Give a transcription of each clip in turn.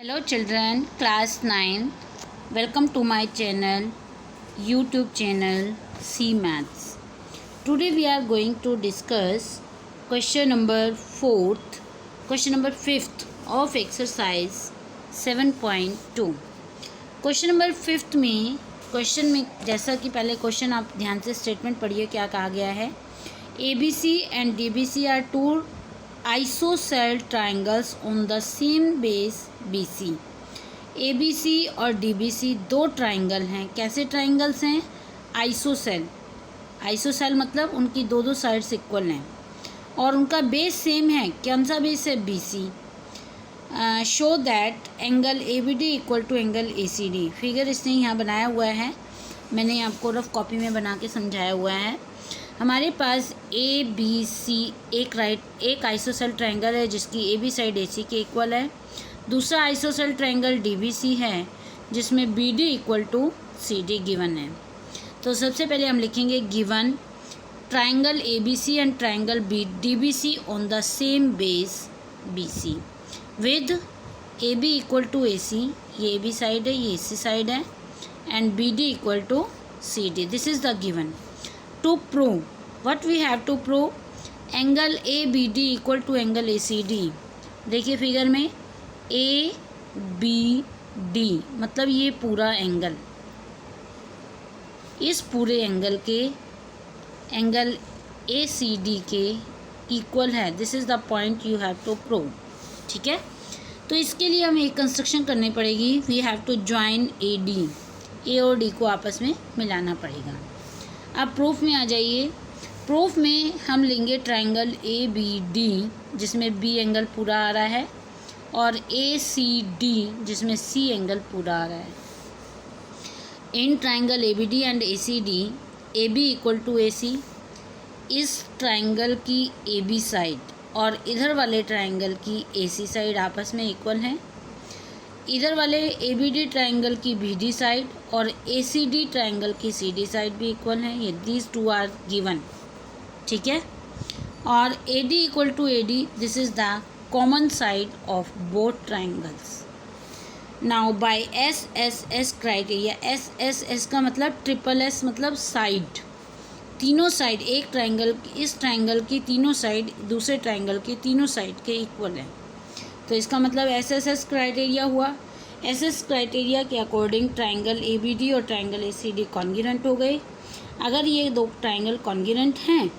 Hello children, class 9. Welcome to my channel, YouTube channel C Maths. Today we are going to discuss question number 5th of exercise 7.2. Question number 5 में question में जैसा कि पहले question आप ध्यान से statement पढ़िए क्या कहा गया है. ABC and DBC are two isosceles triangles on the same base BC. ABC और DBC दो ट्राइंगल हैं. कैसे ट्राइंगल्स हैं? आइसोसेल. आइसोसेल मतलब उनकी दो साइड्स इक्वल हैं और उनका बेस सेम है. कौन सा बेस है? BC. Show that angle ABD equal to angle ACD. Figure इसने यहाँ बनाया हुआ है, मैंने आपको रफ कॉपी में बना के समझाया हुआ है. हमारे पास ABC एक आइसोसेल ट्रायंगल है जिसकी AB साइड AC के इक्वल है. दूसरा आइसोसेल ट्रायंगल DBC है जिसमें BD equal to CD given है. तो सबसे पहले हम लिखेंगे given triangle ABC and triangle DBC on the same base BC with AB equal to AC. ये AB साइड है, ये AC साइड है, and BD equal to CD. This is the given. To prove, what we have to prove? Angle ABD equal to angle ACD. देखिए figure में ABD मतलब ये पूरा angle, इस पूरे एंगल के एंगल ACD के इक्वल है. This is the point you have to prove. ठीक है, तो इसके लिए हमें एक कंस्ट्रक्शन करनी पड़ेगी. We have to join AD. A और D को आपस में मिलाना पड़ेगा. अब प्रूफ में आ जाइए. प्रूफ में हम लेंगे ट्रायंगल ABD जिसमें B एंगल पूरा आ रहा है और ACD जिसमें C एंगल पूरा आ रहा है. In triangle ABD and ACD AB equal to AC. इस ट्रायंगल की AB साइड और इधर वाले ट्रायंगल की AC साइड आपस में इक्वल हैं. इधर वाले ABD ट्रायंगल की BD साइड और ACD ट्रायंगल की CD साइड भी इक्वल हैं. ये दीज टू आर गिवन. ठीक है, और AD equal to AD this is the common side of both triangles. Now by SSS criteria. SSS का मतलब SSS मतलब साइड. तीनों साइड एक ट्रायंगल, इस ट्रायंगल की तीनों साइड दूसरे ट्रायंगल की तीनों साइड के इक्वल है. तो इसका मतलब SSS क्राइटेरिया हुआ. SS क्राइटेरिया के अकॉर्डिंग ट्रायंगल ABD और ट्रायंगल ACD कॉन्ग्रुएंट हो गए. अगर ये दो ट्रायंगल कॉन्ग्रुएंट हैं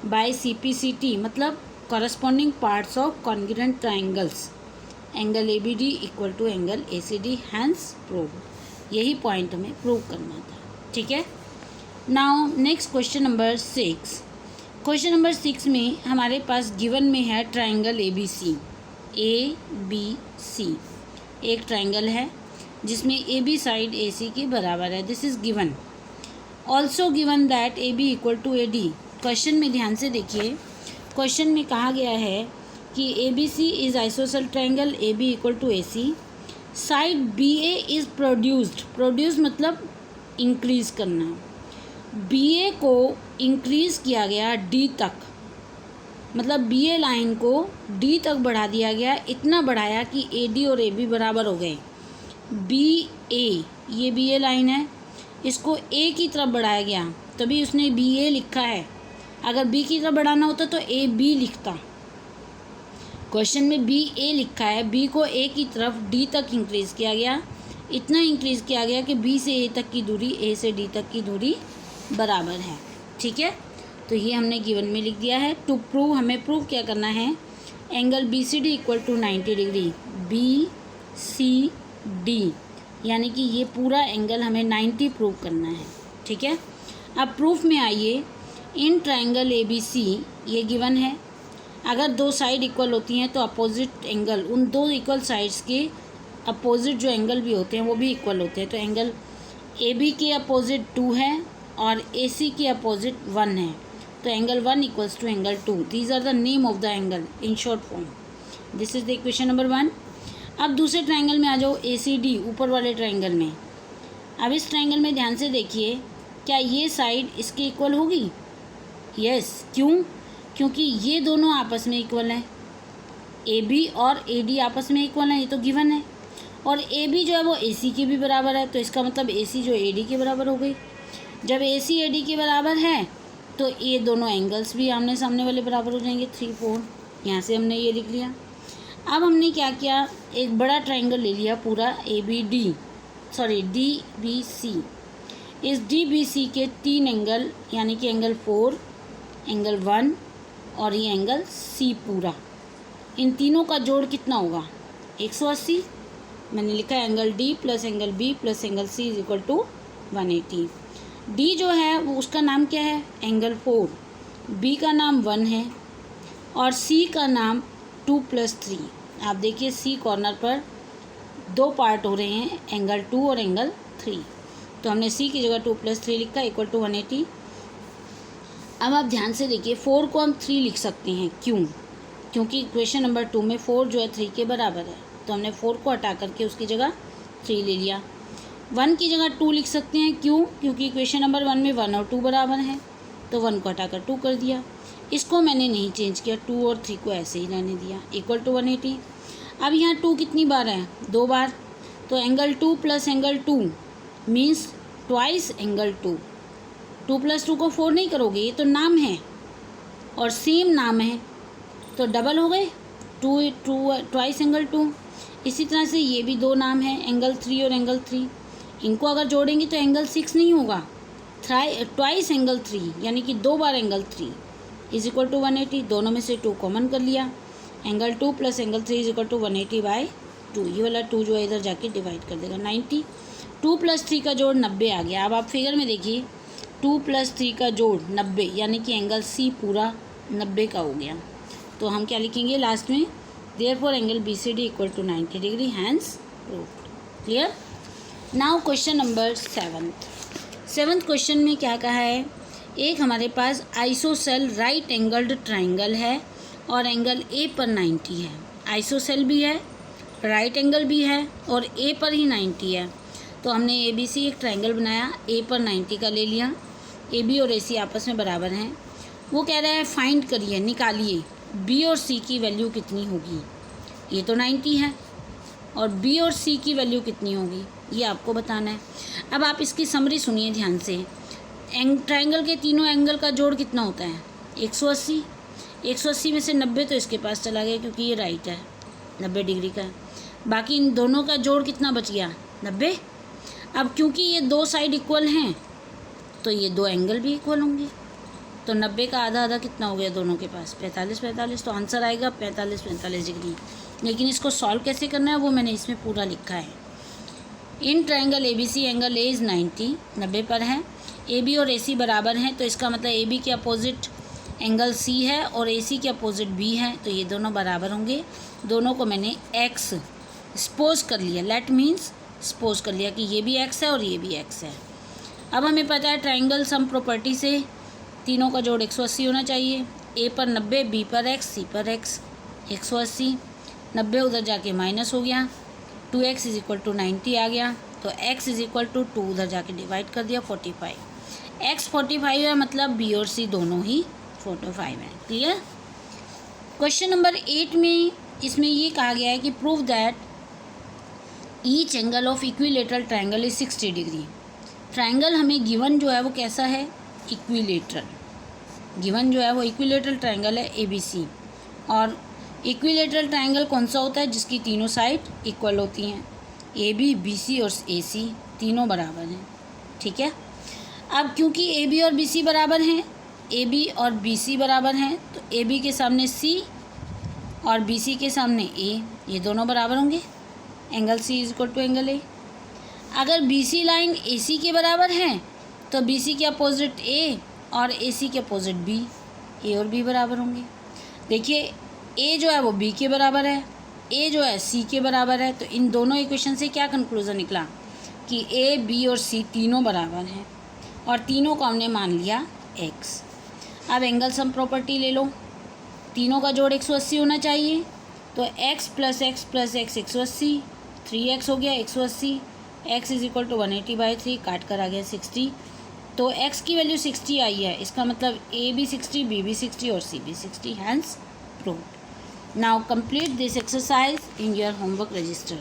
बाय CPCT मतलब corresponding parts of congruent triangles, angle ABD equal to angle ACD hence prove. यही पॉइंट हमें प्रूव करना था. ठीक है, now next question number 6. Question number 6 में हमारे पास गिवन में है ट्रायंगल ABC. ABC एक ट्रायंगल है जिसमें AB साइड AC के बराबर है. This is given. Also given that AB equal to AD. Question में ध्यान से देखिए. क्वेश्चन में कहा गया है कि ABC is isosceles triangle AB equal to AC. Side BA is produced मतलब इंक्रीज़ करना. BA को इंक्रीज़ किया गया D तक, मतलब BA लाइन को D तक बढ़ा दिया गया. इतना बढ़ाया कि AD और AB बराबर हो गए. BA ये BA लाइन है, इसको A की तरफ बढ़ाया गया तभी उसने BA लिखा है. अगर B की तरफ बढ़ाना होता तो AB लिखता. क्वेश्चन में BA लिखा है, B को A की तरफ D तक इंक्रीज़ किया गया. इतना इंक्रीज़ किया गया कि B से A तक की दूरी A से D तक की दूरी बराबर है. ठीक है, तो ये हमने गिवन में लिख दिया है. टू प्रूव हमें प्रूव क्या करना है? Angle BCD equal to 90 degree. BCD यानी कि ये पूरा एंगल हमें 90 प्रूव करना है. ठीक है, अब प्रूफ में आइए. इन ट्रायंगल ABC ये गिवन है. अगर दो साइड इक्वल होती हैं तो अपोजिट एंगल, उन दो इक्वल साइड्स के अपोजिट जो एंगल भी होते हैं वो भी इक्वल होते हैं. तो एंगल AB के अपोजिट 2 है और AC के अपोजिट 1 है. तो angle 1 equals to angle 2. These are the name of the angle in short form. This is the equation number 1. अब दूसरे ट्रायंगल में आ जाओ. ACD ऊपर वाले ट्रायंगल में. अब इस ट्रायंगल में ध्यान से देखिए, क्या ये साइड इसके इक्वल होगी? यस. क्यों? क्योंकि ये दोनों आपस में इक्वल हैं. AB और AD आपस में इक्वल है, ये तो गिवन है. और ए बी जो है वो ए सी के भी बराबर है, तो इसका मतलब ए सी जो ए डी के बराबर हो गई। जब ए सी ए डी के बराबर है तो ये दोनों एंगल्स भी आमने सामने वाले बराबर हो जाएंगे 3 4। यहाँ से हमने ये लिख लिया। अब हमने क्या किया, एक बड़ा ट्राइंगल ले लिया पूरा डी बी सी। इस डी बी सी के 3 एंगल यानी कि एंगल 4, एंगल 1 और ये एंगल सी पूरा, इन तीनों का जोड़ कितना होगा 180। मैंने लिखा है angle D plus angle B plus angle C is equal to 180। D जो है वो उसका नाम क्या है एंगल 4, बी का नाम 1 है और सी का नाम 2 + 3। आप देखिए सी कॉर्नर पर 2 पार्ट हो रहे हैं, एंगल 2 और एंगल 3, तो हमने सी की जगह 2 + 3 लिखा इक्वल टू 180। अब आप ध्यान से देखिए 4 को हम 3 लिख सकते हैं, क्यों? क्योंकि इक्वेशन नंबर 2 में 4 जो है 3 के बराबर है, तो हमने 4 को हटा करके उसकी जगह 3 ले लिया। 1 की जगह 2 लिख सकते हैं, क्यों? क्योंकि इक्वेशन नंबर 1 में 1 और 2 बराबर हैं, तो 1 को हटाकर 2 कर दिया। इसको मैंने नहीं चेंज किया, 2 और 3 को ऐसे ही रहने दिया इक्वल टू 180। अब यहाँ 2 कितनी बार है 2 बार, तो angle 2 plus angle 2 means twice angle 2। 2 + 2 को 4 नहीं करोगे, ये तो नाम है और सेम नाम है तो डबल हो गए 2 ट्वाइस एंगल 2। इसी तरह से ये भी 2 नाम है एंगल 3 और एंगल 3, इनको अगर जोड़ेंगे तो एंगल 6 नहीं होगा, ट्वाइस एंगल 3 यानी कि 2 बार एंगल 3 इज इक्वल टू 180। दोनों में से 2 कॉमन कर लिया, angle 2 plus angle 3 is equal to 180/2। ये वाला 2 जो है इधर जाके डिवाइड कर देगा 90। 2 + 3 का जोड़ 90 आ गया। अब आप फिगर में देखिए 2 + 3 का जोड़ 90 यानी कि एंगल सी पूरा 90 का हो गया। तो हम क्या लिखेंगे लास्ट में, therefore angle B C D equal to 90 degree, hence proved. Clear. Now question number 7th question में क्या कहा है, एक हमारे पास आइसोसेल राइट एंगल्ड ट्राइंगल है और एंगल ए पर 90 है। आइसोसेल भी है, राइट एंगल भी है और ए पर ही 90 है। तो हमने ए बी सी एक ट्राइंगल बनाया, ए पर 90 का ले लिया, ए बी और ए सी आपस में बराबर हैं। वो कह रहा है फाइंड करिए, निकालिए बी और सी की वैल्यू कितनी होगी। ये तो 90 है और बी और सी की वैल्यू कितनी होगी ये आपको बताना है। अब आप इसकी समरी सुनिए ध्यान से। ट्राइंगल के तीनों एंगल का जोड़ कितना होता है 180। 180 में से 90 तो इसके पास चला गया क्योंकि ये राइट है, 90 डिग्री का है। बाकी इन दोनों का जोड़ कितना बच गया 90। अब क्योंकि ये 2 साइड इक्वल हैं तो ये 2 एंगल भी इक्वल होंगे, तो 90 का आधा आधा कितना हो गया दोनों के पास 45। तो आंसर आएगा 45 डिग्री। लेकिन इसको सॉल्व कैसे करना है वो मैंने इसमें पूरा लिखा है। In triangle A B C angle A is 90 पर है, ए बी और ए सी बराबर हैं, तो इसका मतलब ए बी के अपोजिट एंगल सी है और ए सी के अपोजिट बी है, तो ये दोनों बराबर होंगे। दोनों को मैंने एक्स सपोज कर लिया, लेट मीन्स सपोज कर लिया कि ये भी एक्स है और ये भी एक्स है। अब हमें पता है ट्राइंगल सम प्रॉपर्टी से तीनों का जोड़ 180 होना चाहिए। ए पर 90, बी पर एक्स, सी पर एक्स। 180 90 उधर जाके माइनस हो गया, 2x इज इक्वल टू 90 आ गया, तो x इज इक्वल टू 2 उधर जाके डिवाइड कर दिया 45। x 45 है मतलब बी और सी दोनों ही 45 है। क्लियर। क्वेश्चन नंबर 8 में इसमें ये कहा गया है कि prove that each angle of equilateral triangle is 60 degree. Triangle हमें गिवन जो है वो कैसा है इक्विलेटरल, गिवन जो है वो इक्विलेटरल ट्राइंगल है ए बी सी। और इक्विलेटरल ट्राइंगल कौन सा होता है जिसकी तीनों साइड इक्वल होती हैं, ए बी बी सी और ए सी तीनों बराबर हैं। ठीक है। अब क्योंकि ए बी और बी सी बराबर हैं, ए बी और बी सी बराबर हैं, तो ए बी के सामने सी और बी सी के सामने ए, ये दोनों बराबर होंगे, angle C is equal to angle A. अगर बी सी लाइन ए सी के बराबर है तो बी सी के अपोजिट ए और ए सी के अपोजिट बी, ए और बी बराबर होंगे। देखिए ए जो है वो बी के बराबर है, ए जो है सी के बराबर है, तो इन दोनों इक्वेशन से क्या कंक्लूज़न निकला कि ए बी और सी तीनों बराबर हैं और तीनों को हमने मान लिया एक्स। अब एंगल सम प्रॉपर्टी ले लो, तीनों का जोड़ 180 होना चाहिए, तो x plus x plus x 180, 3x हो गया 180, x इज इक्वल टू 180/3, काट कर आ गया 60। तो x की वैल्यू 60 आई है, इसका मतलब a भी 60, b भी 60 और c भी 60, hence proved. Now complete this exercise in your homework register.